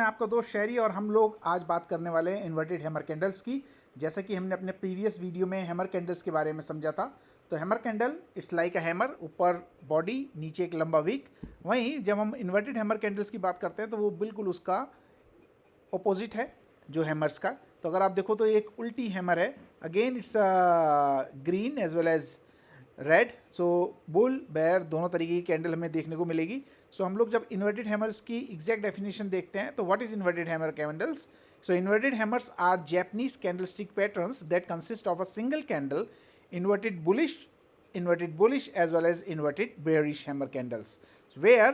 मैं आपका दोस्त शहरी और हम लोग आज बात करने वाले हैं इन्वर्टेड हैमर कैंडल्स की। जैसा कि हमने अपने प्रीवियस वीडियो में हैमर कैंडल्स के बारे में समझा था। तो hammer candle it's like a hammer, ऊपर बॉडी नीचे एक लंबा विक। वहीं जब हम इन्वर्टेड हैमर कैंडल्स की बात करते हैं तो वो बिल्कुल उसका ऑपोजिट है जो हैमर्स का। तो अगर आप देखो तो एक उल्टी हैमर है। Again it's green as well as red. So bull bear दोनों तरीके की कैंडल हमें देखने को मिलेगी। सो हम लोग जब इन्वर्टेड हैमर्स की एग्जैक्ट डेफिनेशन देखते हैं तो what is inverted hammer candles. So inverted hammers are Japanese candlestick patterns that consist of a single candle inverted bullish as well as inverted bearish hammer candles where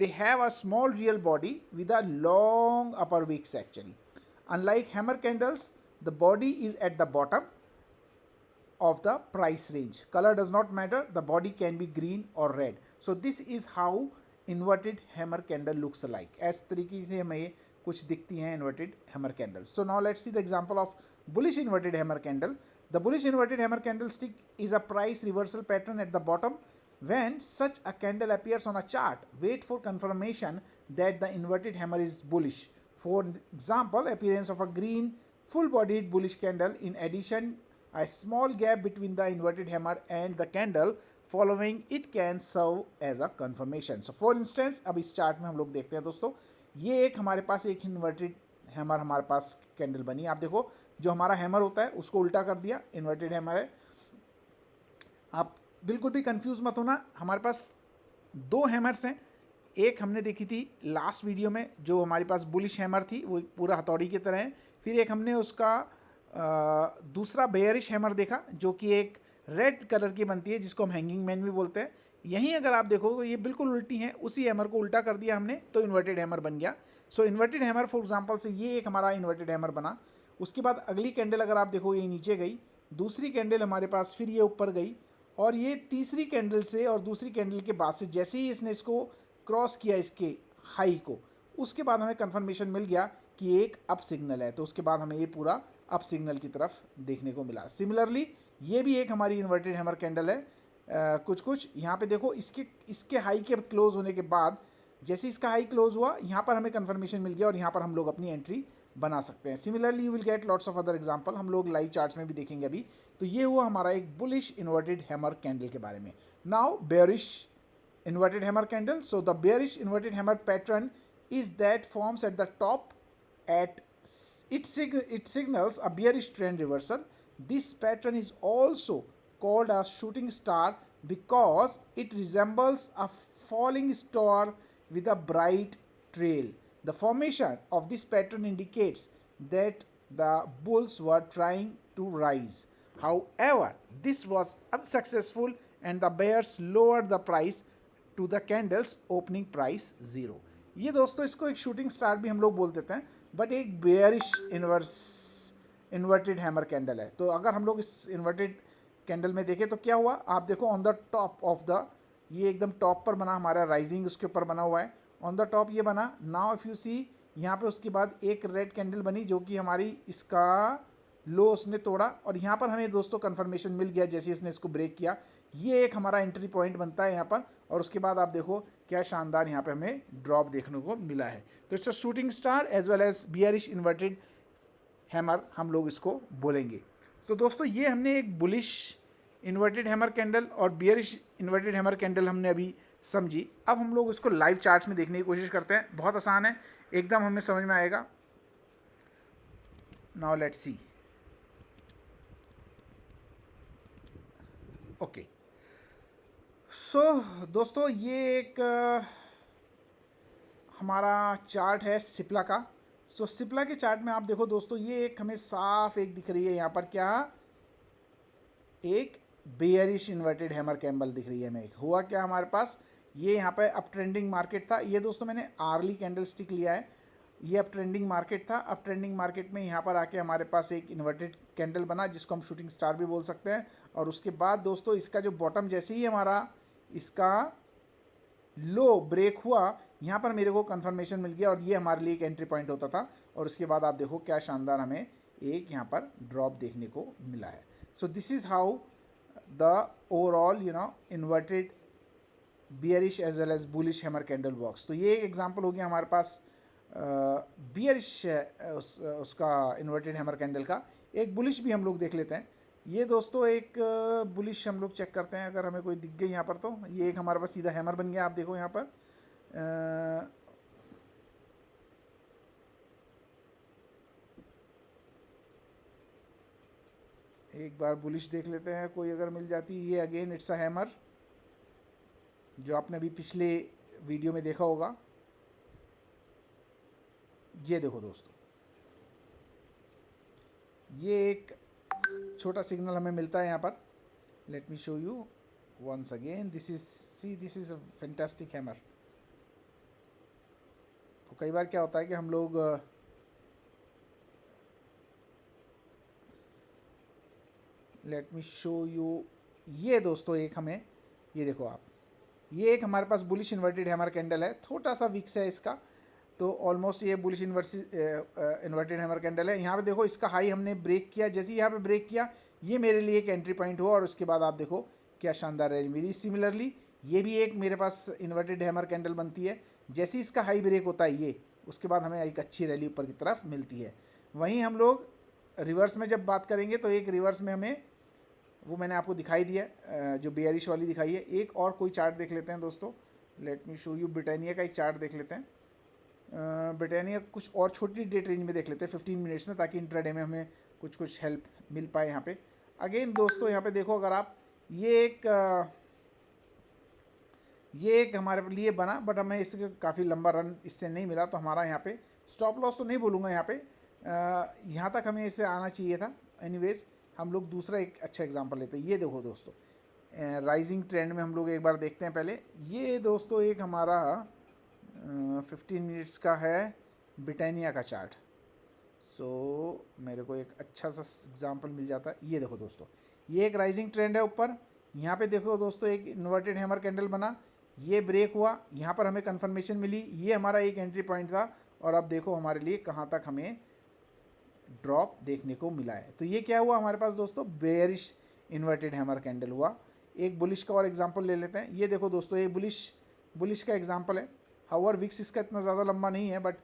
they have a small real body with a long upper wicks actually. Unlike hammer candles, the body is at the bottom of the price range. Color does not matter, the body can be green or red. So this is how inverted hammer candle looks like. as तरीके से हमें कुछ दिखती हैं inverted hammer candles. So now let's see the example of bullish inverted hammer candle. The bullish inverted hammer candlestick is a price reversal pattern at the bottom. When such a candle appears on a chart, wait for confirmation that the inverted hammer is bullish. For example, appearance of a green full bodied bullish candle. In addition, a small gap between the inverted hammer and the candle following it can serve as a confirmation. So for instance, अब इस chart में हम लोग देखते हैं दोस्तों, ये एक हमारे पास एक इन्वर्टेड हैमर हमारे पास कैंडल बनी। आप देखो जो हमारा हैमर होता है उसको उल्टा कर दिया, इन्वर्टेड हैमर है। आप बिल्कुल भी कंफ्यूज मत होना, हमारे पास दो हैमर्स हैं। एक हमने देखी थी लास्ट वीडियो में जो हमारे पास बुलिश हैमर थी, वो पूरा हथौड़ी की तरह है। फिर एक हमने उसका दूसरा बेयरिश हैमर देखा जो कि एक रेड कलर की बनती है जिसको हम हैंगिंग मैन भी बोलते हैं। यहीं अगर आप देखो तो ये बिल्कुल उल्टी है, उसी हैमर को उल्टा कर दिया हमने तो इन्वर्टेड हैमर बन गया। सो इन्वर्टेड हैमर फॉर एग्जांपल से ये एक हमारा इन्वर्टेड हैमर बना। उसके बाद अगली कैंडल अगर आप देखो ये नीचे गई, दूसरी कैंडल हमारे पास फिर ये ऊपर गई, और ये तीसरी कैंडल से और दूसरी कैंडल के बाद से जैसे ही इसने इसको क्रॉस किया इसके हाई को, उसके बाद हमें कंफर्मेशन मिल गया कि एक अप सिग्नल है। तो उसके बाद हमें ये पूरा अप सिग्नल की तरफ देखने को मिला। सिमिलरली ये भी एक हमारी इन्वर्टेड हैमर कैंडल है। कुछ कुछ यहाँ पे देखो इसके हाई के क्लोज होने के बाद जैसे इसका हाई क्लोज हुआ यहाँ पर हमें कंफर्मेशन मिल गया और यहाँ पर हम लोग अपनी एंट्री बना सकते हैं। Similarly you will get lots of other example, हम लोग लाइव चार्ट्स में भी देखेंगे अभी। तो ये हुआ हमारा एक बुलिश इन्वर्टेड हैमर कैंडल के बारे में। Now bearish inverted hammer candle. So the bearish inverted hammer pattern is that forms at the top at it signals a bearish trend reversal. This pattern is also called a shooting star because it resembles a falling star with a bright trail. The formation of this pattern indicates that the bulls were trying to rise. However, this was unsuccessful and the bears lowered the price to the candles opening price 0। ये दोस्तों इसको एक shooting star भी हम लोग बोल देते हैं, बट एक बेयरिश इन्वर्टेड हैमर कैंडल है। तो अगर हम लोग इस इन्वर्टेड कैंडल में देखें तो क्या हुआ, आप देखो on the top of the, ये एकदम टॉप पर बना हमारा राइजिंग उसके ऊपर बना हुआ है, ऑन द टॉप ये बना। नाउ इफ़ यू सी यहाँ पे उसके बाद एक रेड कैंडल बनी जो कि हमारी इसका लो उसने तोड़ा, और यहाँ पर हमें दोस्तों कंफर्मेशन मिल गया जैसे इसने इसको ब्रेक किया। ये एक हमारा एंट्री पॉइंट बनता है यहाँ पर, और उसके बाद आप देखो क्या शानदार यहाँ पे हमें ड्रॉप देखने को मिला है। तो it's a shooting star as well as bearish inverted hammer हम लोग इसको बोलेंगे। तो दोस्तों ये हमने एक बुलिश इन्वर्टेड हैमर कैंडल और बियरिश इन्वर्टेड हैमर कैंडल हमने अभी समझी। अब हम लोग इसको लाइव चार्ट्स में देखने की कोशिश करते हैं, बहुत आसान है, एकदम हमें समझ में आएगा। Now let's see. Okay so दोस्तों ये एक हमारा चार्ट है सिप्ला का। सो सिप्ला के चार्ट में आप देखो दोस्तों ये एक हमें साफ एक दिख रही है यहाँ पर, क्या एक बेयरिश इन्वर्टेड हैमर कैंडल दिख रही है हमें। हुआ क्या हमारे पास, ये यहाँ पे अप ट्रेंडिंग मार्केट था। ये दोस्तों मैंने आर्ली कैंडल स्टिक लिया है, ये अप ट्रेंडिंग मार्केट था। अप ट्रेंडिंग मार्केट में यहाँ पर आके हमारे पास एक इन्वर्टेड कैंडल बना जिसको हम शूटिंग स्टार भी बोल सकते हैं। और उसके बाद दोस्तों इसका जो बॉटम जैसे ही हमारा इसका लो ब्रेक हुआ, यहाँ पर मेरे को कंफर्मेशन मिल गया और ये हमारे लिए एक एंट्री पॉइंट होता था। और उसके बाद आप देखो क्या शानदार हमें एक यहाँ पर ड्रॉप देखने को मिला है। So this is how the overall inverted bearish as well as bullish hammer candle works. तो ये एक एग्जांपल हो गया हमारे पास बियरिश उसका इन्वर्टेड हैमर कैंडल का। एक बुलिश भी हम लोग देख लेते हैं। ये दोस्तों एक बुलिश हम लोग चेक करते हैं, अगर हमें कोई दिख गई यहाँ पर तो ये एक हमारे पास सीधा हैमर बन गया। आप देखो यहाँ पर एक बार बुलिश देख लेते हैं, कोई अगर मिल जाती। ये अगेन इट्स अ हैमर, जो आपने अभी पिछले वीडियो में देखा होगा। ये देखो दोस्तों, ये एक छोटा सिग्नल हमें मिलता है यहाँ पर। Let me show you once again. This is a fantastic hammer. तो कई बार क्या होता है कि हम लोग लेट मी शो यू, ये दोस्तों एक हमें, ये देखो आप, ये एक हमारे पास बुलिश इन्वर्टेड हैमर कैंडल है। थोड़ा सा विक्स है इसका, तो ऑलमोस्ट ये बुलिश इन्वर्टेड हैमर कैंडल है। यहाँ पे देखो इसका हाई हमने ब्रेक किया, जैसे ही यहाँ पे ब्रेक किया ये मेरे लिए एक एंट्री पॉइंट हुआ, और उसके बाद आप देखो क्या शानदार रैली मिली। सिमिलरली ये भी एक मेरे पास इन्वर्टेड हैमर कैंडल बनती है। जैसे ही इसका हाई ब्रेक होता है ये, उसके बाद हमें एक अच्छी रैली ऊपर की तरफ मिलती है। वहीं हम लोग रिवर्स में जब बात करेंगे तो एक रिवर्स में हमें, वो मैंने आपको दिखाई दिया जो बेयरिश वाली दिखाई है। एक और कोई चार्ट देख लेते हैं दोस्तों। Late me show you Britannia का एक चार्ट देख लेते हैं। ब्रिटानिया कुछ और छोटी डेट रेंज में देख लेते हैं 15 मिनट्स में, ताकि इंट्राडे में हमें कुछ हेल्प मिल पाए यहाँ पे। अगेन दोस्तों यहाँ पे देखो, अगर आप ये एक हमारे लिए बना, बट हमें इसके काफ़ी लंबा रन इससे नहीं मिला, तो हमारा यहाँ पे स्टॉप लॉस तो नहीं बोलूँगा यहाँ पे, यहाँ तक हमें इसे आना चाहिए था। एनीवेज हम लोग दूसरा एक अच्छा एग्जांपल लेते हैं। ये देखो दोस्तों, राइजिंग ट्रेंड में हम लोग एक बार देखते हैं पहले। ये दोस्तों एक हमारा 15 मिनट्स का है ब्रिटानिया का चार्ट। सो मेरे को एक अच्छा सा एग्जांपल मिल जाता है। ये देखो दोस्तों, ये एक राइजिंग ट्रेंड है ऊपर। यहाँ पे देखो दोस्तों, एक इन्वर्टेड हैमर कैंडल बना, ये ब्रेक हुआ, यहाँ पर हमें कंफर्मेशन मिली, ये हमारा एक एंट्री पॉइंट था। और अब देखो हमारे लिए कहाँ तक हमें ड्रॉप देखने को मिला है। तो ये क्या हुआ हमारे पास दोस्तों, बेयरिश इन्वर्टेड हैमर कैंडल हुआ। एक बुलिश का और एग्जांपल ले लेते हैं। ये देखो दोस्तों, ये बुलिश का एग्जांपल है। हाउअर विक्स इसका इतना ज़्यादा लंबा नहीं है, बट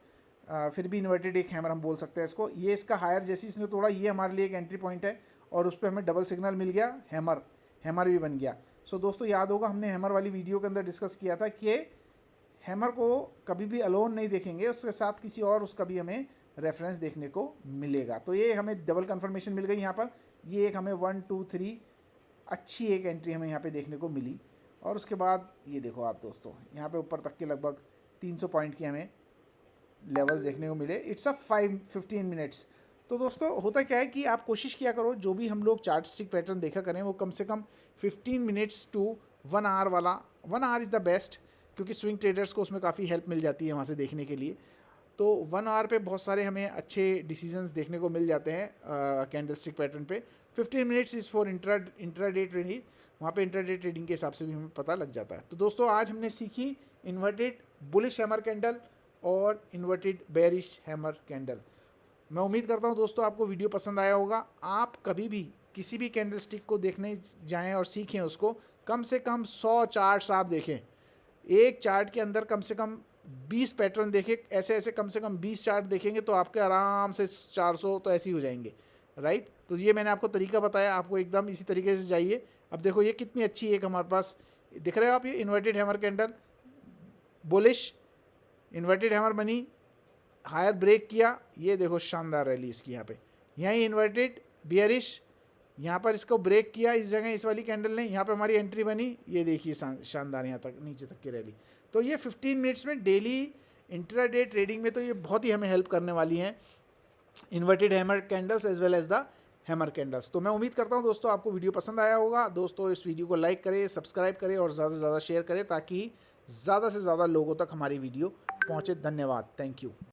फिर भी इन्वर्टेड एक हैमर हम बोल सकते हैं इसको। ये इसका हायर जैसे इसने तोड़ा, ये हमारे लिए एक एंट्री पॉइंट है, और उस पर हमें डबल सिग्नल मिल गया, हैमर भी बन गया। सो दोस्तों याद होगा, हमने हैमर वाली वीडियो के अंदर डिस्कस किया था कि हैमर को कभी भी अलोन नहीं देखेंगे, उसके साथ किसी और उसका भी हमें रेफरेंस देखने को मिलेगा। तो ये हमें डबल कंफर्मेशन मिल गई यहाँ पर। ये एक हमें 1 2 3 अच्छी एक एंट्री हमें यहाँ पे देखने को मिली। और उसके बाद ये देखो आप दोस्तों, यहाँ पे ऊपर तक के लगभग 300 पॉइंट की हमें लेवल्स देखने को मिले। It's a 15 minutes. तो दोस्तों होता क्या है कि आप कोशिश किया करो, जो भी हम लोग चार्ट स्टिक पैटर्न देखा करें, वो कम से कम 15 मिनट्स टू 1 आवर वाला। 1 आवर इज़ द बेस्ट, क्योंकि स्विंग ट्रेडर्स को उसमें काफ़ी हेल्प मिल जाती है वहाँ से देखने के लिए। तो 1 आवर पे बहुत सारे हमें अच्छे डिसीजंस देखने को मिल जाते हैं कैंडल स्टिक पैटर्न पे। 15 minutes is for intraday trading, वहाँ पे इंट्राडे ट्रेडिंग के हिसाब से भी हमें पता लग जाता है। तो दोस्तों आज हमने सीखी इन्वर्टेड बुलिश हैमर कैंडल और इन्वर्टेड बेयरिश हैमर कैंडल। मैं उम्मीद करता हूँ दोस्तों आपको वीडियो पसंद आया होगा। आप कभी भी किसी भी कैंडल स्टिक को देखने जाएँ और सीखें उसको, कम से कम 100 चार्ट्स आप देखें। एक चार्ट के अंदर कम से कम 20 पैटर्न देखें, ऐसे कम से कम 20 चार्ट देखेंगे तो आपके आराम से 400 तो ऐसे ही हो जाएंगे, राइट। तो ये मैंने आपको तरीका बताया, आपको एकदम इसी तरीके से जाइए। अब देखो ये कितनी अच्छी एक हमारे पास दिख रहे हो आप, ये inverted hammer candle, bullish inverted hammer बनी, हायर ब्रेक किया, ये देखो शानदार रैली इसकी। यहाँ पे यहीं इन्वर्टेड बियरिश, यहाँ पर इसको ब्रेक किया इस जगह, इस वाली कैंडल ने, यहाँ पे हमारी एंट्री बनी, ये देखिए शानदार यहाँ तक नीचे तक की रैली। तो ये 15 मिनट्स में डेली इंट्राडे ट्रेडिंग में तो ये बहुत ही हमें हेल्प करने वाली हैं, inverted hammer candles as well as the hammer candles. तो मैं उम्मीद करता हूँ दोस्तों आपको वीडियो पसंद आया होगा। दोस्तों इस वीडियो को लाइक करें, सब्सक्राइब करें और ज़्यादा से ज़्यादा शेयर करें, ताकि ज़्यादा से ज़्यादा लोगों तक हमारी वीडियो पहुँचे। धन्यवाद, थैंक यू।